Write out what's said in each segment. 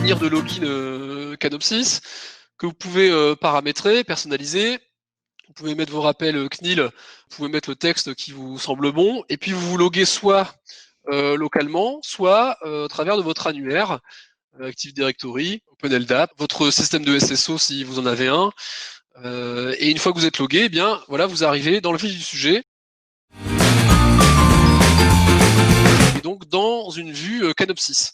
définir de login Canopsys, que vous pouvez paramétrer, personnaliser. Vous pouvez mettre vos rappels CNIL, vous pouvez mettre le texte qui vous semble bon, et puis vous vous loguez soit localement, soit à travers de votre annuaire, Active Directory, OpenLDAP, votre système de SSO si vous en avez un, et une fois que vous êtes logué, eh bien voilà, vous arrivez dans le vif du sujet, et donc dans une vue Canopsys.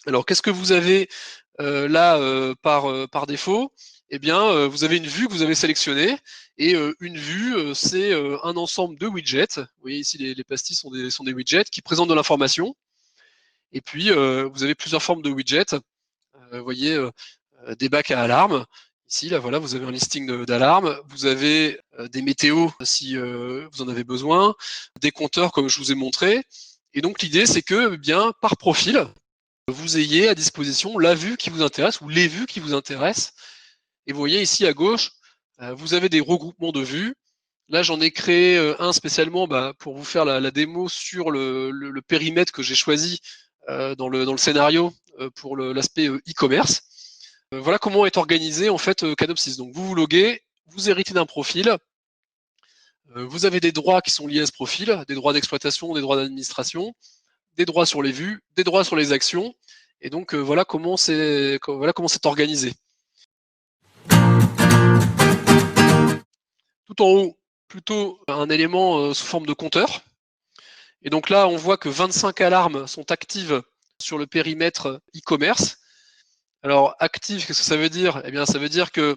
Alors qu'est-ce que vous avez là par défaut? Eh bien, vous avez une vue que vous avez sélectionnée, et une vue, c'est un ensemble de widgets. Vous voyez ici, les pastilles sont des widgets qui présentent de l'information. Et puis, vous avez plusieurs formes de widgets. Vous voyez, des bacs à alarme. Ici, là, voilà, vous avez un listing d'alarmes. Vous avez des météos si vous en avez besoin, des compteurs comme je vous ai montré. Et donc, l'idée, c'est que, eh bien, par profil, vous ayez à disposition la vue qui vous intéresse ou les vues qui vous intéressent. Et vous voyez ici à gauche, vous avez des regroupements de vues. Là, j'en ai créé un spécialement pour vous faire la démo sur le périmètre que j'ai choisi dans le scénario pour l'aspect e-commerce. Voilà comment est organisé en fait Canopsys. Donc vous vous loguez, vous héritez d'un profil, vous avez des droits qui sont liés à ce profil, des droits d'exploitation, des droits d'administration, des droits sur les vues, des droits sur les actions. Et donc voilà comment c'est organisé. Tout en haut, plutôt un élément sous forme de compteur. Et donc là, on voit que 25 alarmes sont actives sur le périmètre e-commerce. Alors, actives, qu'est-ce que ça veut dire? Eh bien, ça veut dire que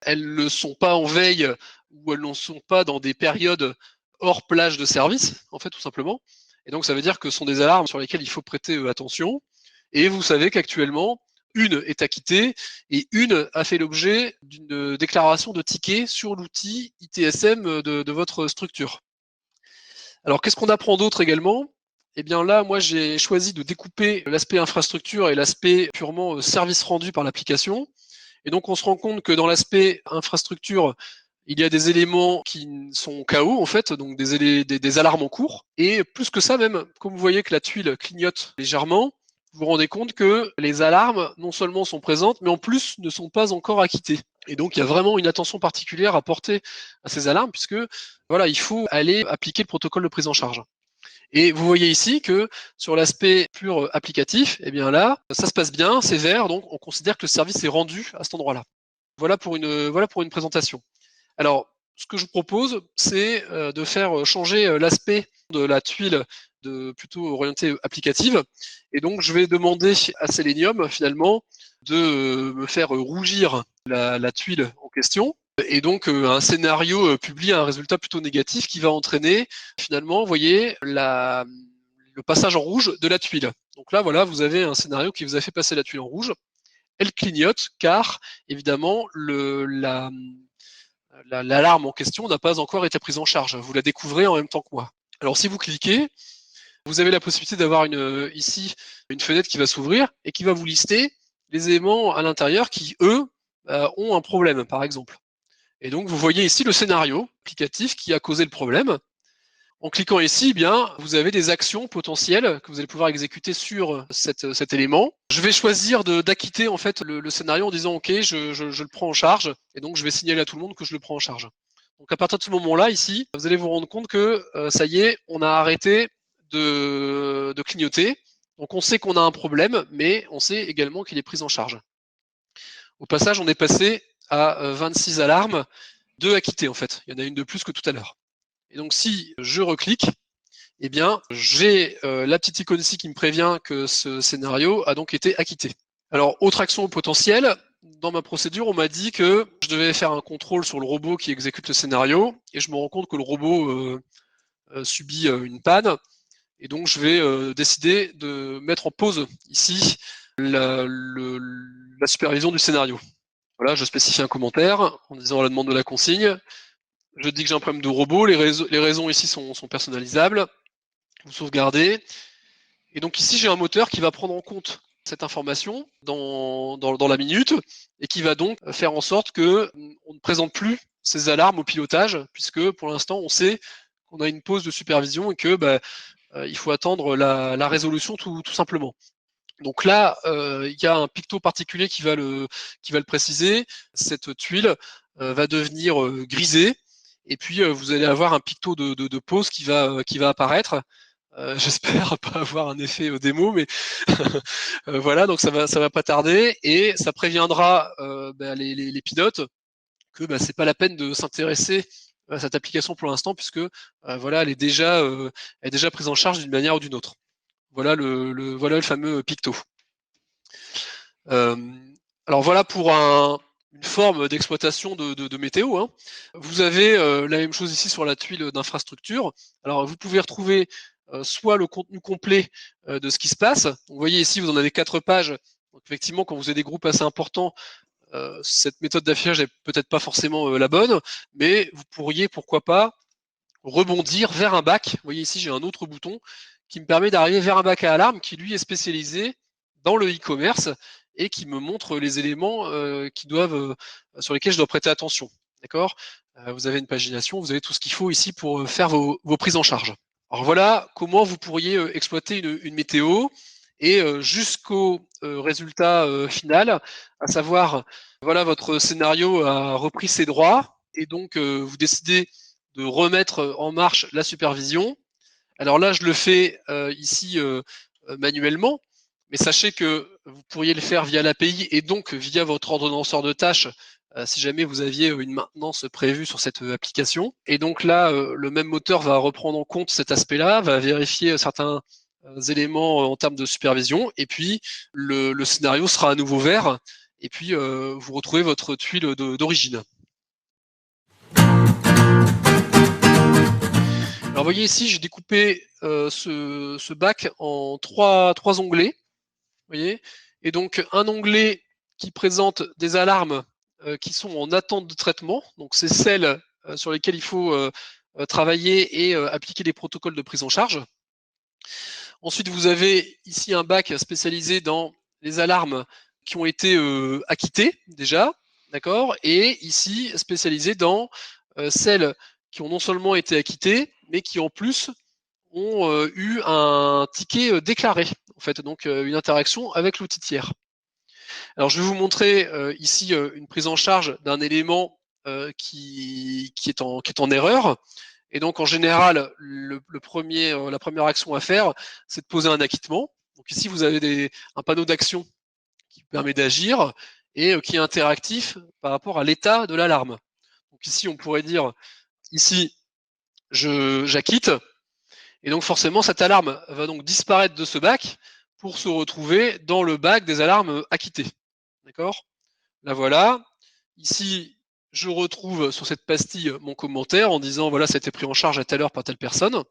elles ne sont pas en veille ou elles ne sont pas dans des périodes hors plage de service, en fait, tout simplement. Et donc, ça veut dire que ce sont des alarmes sur lesquelles il faut prêter attention. Et vous savez qu'actuellement, une est acquittée et une a fait l'objet d'une déclaration de ticket sur l'outil ITSM de votre structure. Alors, qu'est-ce qu'on apprend d'autre également? Eh bien là, moi, j'ai choisi de découper l'aspect infrastructure et l'aspect purement service rendu par l'application. Et donc, on se rend compte que dans l'aspect infrastructure, il y a des éléments qui sont KO, en fait, donc des alarmes en cours. Et plus que ça, même, comme vous voyez que la tuile clignote légèrement, vous vous rendez compte que les alarmes, non seulement sont présentes, mais en plus ne sont pas encore acquittées. Et donc, il y a vraiment une attention particulière à porter à ces alarmes, puisque voilà, il faut aller appliquer le protocole de prise en charge. Et vous voyez ici que sur l'aspect pur applicatif, eh bien là, ça se passe bien, c'est vert, donc on considère que le service est rendu à cet endroit-là. Voilà pour une présentation. Alors, ce que je vous propose, c'est de faire changer l'aspect de la tuile plutôt orientée applicative. Et donc, je vais demander à Selenium, finalement, de me faire rougir la tuile en question. Et donc, un scénario publie un résultat plutôt négatif qui va entraîner, finalement, vous voyez, le passage en rouge de la tuile. Donc là, voilà, vous avez un scénario qui vous a fait passer la tuile en rouge. Elle clignote car, évidemment, l'alarme en question n'a pas encore été prise en charge. Vous la découvrez en même temps que moi. Alors, si vous cliquez, vous avez la possibilité d'avoir ici une fenêtre qui va s'ouvrir et qui va vous lister les éléments à l'intérieur qui, eux, ont un problème, par exemple. Et donc, vous voyez ici le scénario applicatif qui a causé le problème. En cliquant ici, eh bien, vous avez des actions potentielles que vous allez pouvoir exécuter sur cet élément. Je vais choisir d'acquitter en fait le scénario en disant OK, je le prends en charge, et donc je vais signaler à tout le monde que je le prends en charge. Donc à partir de ce moment-là, ici, vous allez vous rendre compte que ça y est, on a arrêté de clignoter. Donc on sait qu'on a un problème, mais on sait également qu'il est pris en charge. Au passage, on est passé à 26 alarmes, 2 acquittées en fait. Il y en a une de plus que tout à l'heure. Et donc si je reclique, eh bien, j'ai la petite icône ici qui me prévient que ce scénario a donc été acquitté. Alors, autre action potentielle, dans ma procédure, on m'a dit que je devais faire un contrôle sur le robot qui exécute le scénario, et je me rends compte que le robot subit une panne, et donc je vais décider de mettre en pause ici la supervision du scénario. Voilà, je spécifie un commentaire en disant à la demande de la consigne, je dis que j'ai un problème de robot, les raisons ici sont personnalisables, vous sauvegardez, et donc ici j'ai un moteur qui va prendre en compte cette information dans la minute et qui va donc faire en sorte que on ne présente plus ces alarmes au pilotage, puisque pour l'instant on sait qu'on a une pause de supervision et que il faut attendre la résolution tout simplement. Donc là, il y a un picto particulier qui va le préciser. Cette tuile va devenir grisée, et puis vous allez avoir un picto de pause qui va apparaître. J'espère pas avoir un effet démo, mais voilà, donc ça va pas tarder, et ça préviendra les pilotes que c'est pas la peine de s'intéresser à cette application pour l'instant, puisque voilà, elle est déjà prise en charge d'une manière ou d'une autre. Voilà le fameux picto. Alors voilà pour une forme d'exploitation de météo, hein. Vous avez la même chose ici sur la tuile d'infrastructure. Alors vous pouvez retrouver soit le contenu complet de ce qui se passe. Vous voyez ici, vous en avez 4 pages. Donc effectivement, quand vous avez des groupes assez importants, cette méthode d'affichage est peut-être pas forcément la bonne, mais vous pourriez, pourquoi pas, rebondir vers un bac. Vous voyez ici, j'ai un autre bouton qui me permet d'arriver vers un bac à alarme qui lui est spécialisé dans le e-commerce et qui me montre les éléments sur lesquels je dois prêter attention. D'accord ? Vous avez une pagination, vous avez tout ce qu'il faut ici pour faire vos prises en charge. Alors voilà comment vous pourriez exploiter une météo, et jusqu'au résultat final, à savoir, voilà, votre scénario a repris ses droits, et donc vous décidez de remettre en marche la supervision. Alors là, je le fais ici manuellement, mais sachez que vous pourriez le faire via l'API et donc via votre ordonnanceur de tâches si jamais vous aviez une maintenance prévue sur cette application. Et donc là, le même moteur va reprendre en compte cet aspect-là, va vérifier certains éléments en termes de supervision, et puis le scénario sera à nouveau vert, et puis vous retrouvez votre tuile d'origine. Alors, vous voyez ici, j'ai découpé ce bac en trois onglets. Vous voyez, et donc un onglet qui présente des alarmes qui sont en attente de traitement. Donc, c'est celles sur lesquelles il faut travailler et appliquer les protocoles de prise en charge. Ensuite, vous avez ici un bac spécialisé dans les alarmes qui ont été acquittées déjà, d'accord, et ici spécialisé dans celles qui ont non seulement été acquittées, mais qui en plus ont eu un ticket déclaré, en fait, donc une interaction avec l'outil tiers. Alors je vais vous montrer ici une prise en charge d'un élément qui est en erreur. Et donc en général, la première action à faire, c'est de poser un acquittement. Donc ici, vous avez un panneau d'action qui permet d'agir et qui est interactif par rapport à l'état de l'alarme. Donc ici, on pourrait dire, ici, j'acquitte. Et donc forcément, cette alarme va donc disparaître de ce bac pour se retrouver dans le bac des alarmes acquittées. D'accord ? La voilà. Ici, je retrouve sur cette pastille mon commentaire en disant voilà, ça a été pris en charge à telle heure par telle personne.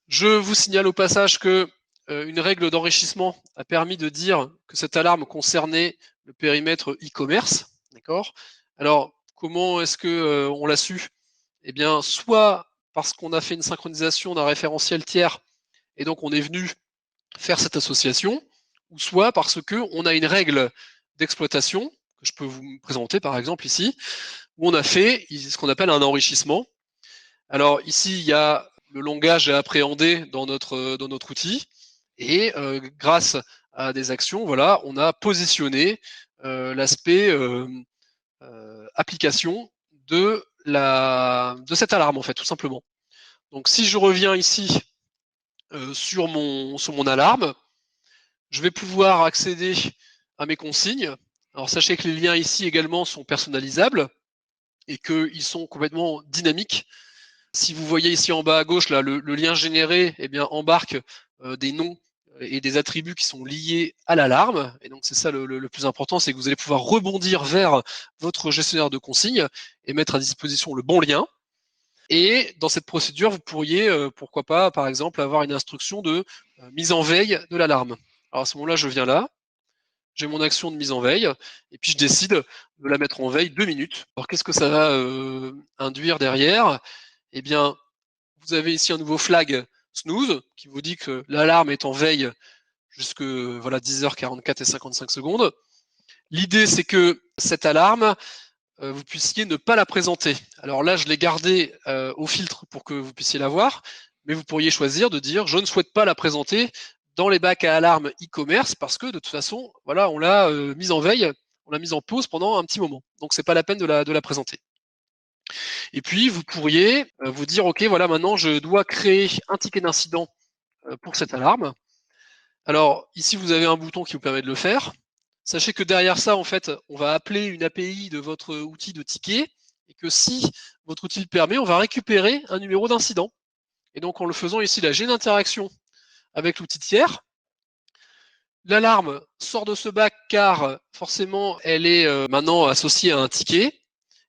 Je vous signale au passage que une règle d'enrichissement a permis de dire que cette alarme concernait le périmètre e-commerce. D'accord ? Alors, comment est-ce que on l'a su ? Eh bien, soit parce qu'on a fait une synchronisation d'un référentiel tiers et donc on est venu faire cette association, ou soit parce que on a une règle d'exploitation que je peux vous présenter par exemple ici, où on a fait ce qu'on appelle un enrichissement. Alors ici, il y a le langage à appréhender dans notre outil, et grâce à des actions, voilà, on a positionné l'aspect application de cette alarme, en fait, tout simplement. Donc si je reviens ici sur mon alarme, je vais pouvoir accéder à mes consignes. Alors sachez que les liens ici également sont personnalisables et qu'ils sont complètement dynamiques. Si vous voyez ici en bas à gauche, là, le lien généré, eh bien, embarque des noms et des attributs qui sont liés à l'alarme. Et donc c'est ça le plus important, c'est que vous allez pouvoir rebondir vers votre gestionnaire de consignes et mettre à disposition le bon lien. Et dans cette procédure, vous pourriez, pourquoi pas, par exemple, avoir une instruction de mise en veille de l'alarme. Alors à ce moment-là, je viens là, j'ai mon action de mise en veille, et puis je décide de la mettre en veille 2 minutes. Alors qu'est-ce que ça va induire derrière ? Eh bien, vous avez ici un nouveau flag snooze qui vous dit que l'alarme est en veille jusque voilà, 10h44 et 55 secondes. L'idée, c'est que cette alarme, vous puissiez ne pas la présenter. Alors là, je l'ai gardée au filtre pour que vous puissiez la voir, mais vous pourriez choisir de dire je ne souhaite pas la présenter dans les bacs à alarme e-commerce parce que de toute façon, voilà, on l'a mise en veille, on l'a mise en pause pendant un petit moment. Donc c'est pas la peine de la présenter. Et puis vous pourriez vous dire, ok, voilà, maintenant je dois créer un ticket d'incident pour cette alarme. Alors ici vous avez un bouton qui vous permet de le faire. Sachez que derrière ça, en fait, on va appeler une API de votre outil de ticket et que si votre outil le permet, on va récupérer un numéro d'incident. Et donc en le faisant ici, là, j'ai une interaction avec l'outil tiers. L'alarme sort de ce bac car forcément elle est maintenant associée à un ticket.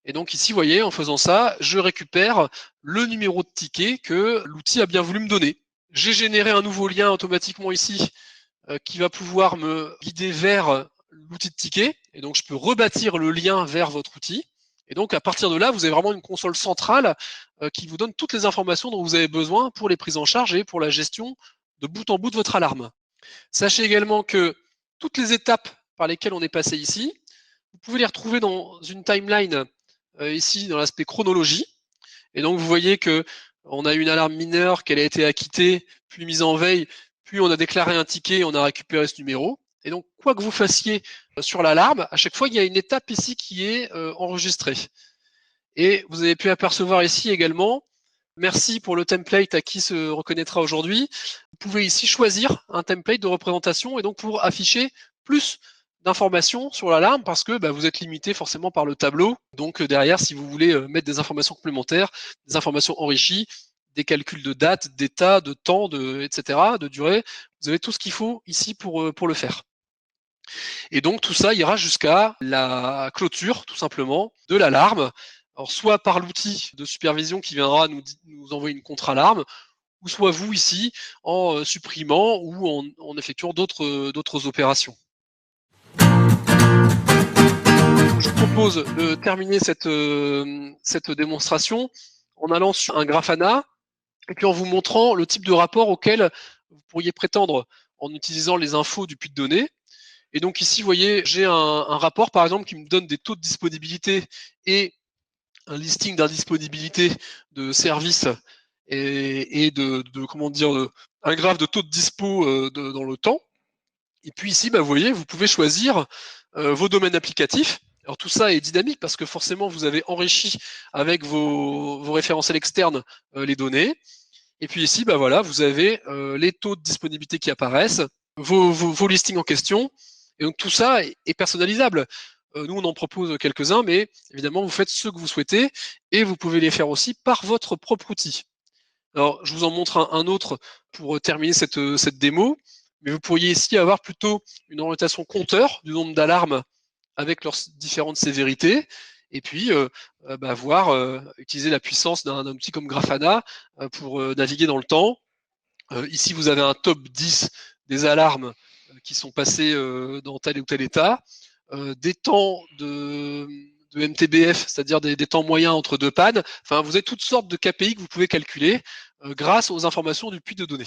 Et donc ici, vous voyez, en faisant ça, je récupère le numéro de ticket que l'outil a bien voulu me donner. J'ai généré un nouveau lien automatiquement ici qui va pouvoir me guider vers l'outil de ticket. Et donc je peux rebâtir le lien vers votre outil. Et donc à partir de là, vous avez vraiment une console centrale qui vous donne toutes les informations dont vous avez besoin pour les prises en charge et pour la gestion de bout en bout de votre alarme. Sachez également que toutes les étapes par lesquelles on est passé ici, vous pouvez les retrouver dans une timeline ici dans l'aspect chronologie. Et donc vous voyez que on a eu une alarme mineure, qu'elle a été acquittée, puis mise en veille, puis on a déclaré un ticket, on a récupéré ce numéro. Et donc quoi que vous fassiez sur l'alarme, à chaque fois il y a une étape ici qui est enregistrée. Et vous avez pu apercevoir ici également, merci pour le template à qui se reconnaîtra aujourd'hui. Vous pouvez ici choisir un template de représentation et donc pour afficher plus d'informations sur l'alarme parce que vous êtes limité forcément par le tableau. Donc derrière, si vous voulez mettre des informations complémentaires, des informations enrichies, des calculs de date, d'état, de temps, etc., de durée, vous avez tout ce qu'il faut ici pour le faire. Et donc tout ça ira jusqu'à la clôture, tout simplement, de l'alarme. Alors soit par l'outil de supervision qui viendra nous envoyer une contre-alarme, ou soit vous ici en supprimant ou en effectuant d'autres opérations. Je vous propose de terminer cette démonstration en allant sur un Grafana et puis en vous montrant le type de rapport auquel vous pourriez prétendre en utilisant les infos du puits de données. Et donc ici, vous voyez, j'ai un rapport, par exemple, qui me donne des taux de disponibilité et un listing d'indisponibilité de services et comment dire, un graphe de taux de dispo dans le temps. Et puis ici, vous voyez, vous pouvez choisir vos domaines applicatifs. Alors tout ça est dynamique parce que forcément, vous avez enrichi avec vos référentiels externes les données. Et puis ici, voilà, vous avez les taux de disponibilité qui apparaissent, vos listings en question. Et donc tout ça est personnalisable. Nous, on en propose quelques-uns, mais évidemment, vous faites ce que vous souhaitez et vous pouvez les faire aussi par votre propre outil. Alors, je vous en montre un autre pour terminer cette démo, mais vous pourriez ici avoir plutôt une orientation compteur du nombre d'alarmes avec leurs différentes sévérités, et puis utiliser la puissance d'un outil comme Grafana pour naviguer dans le temps. Ici, vous avez un top 10 des alarmes qui sont passées dans tel ou tel état, des temps de MTBF, c'est-à-dire des temps moyens entre deux pannes. Enfin, vous avez toutes sortes de KPI que vous pouvez calculer grâce aux informations du puits de données.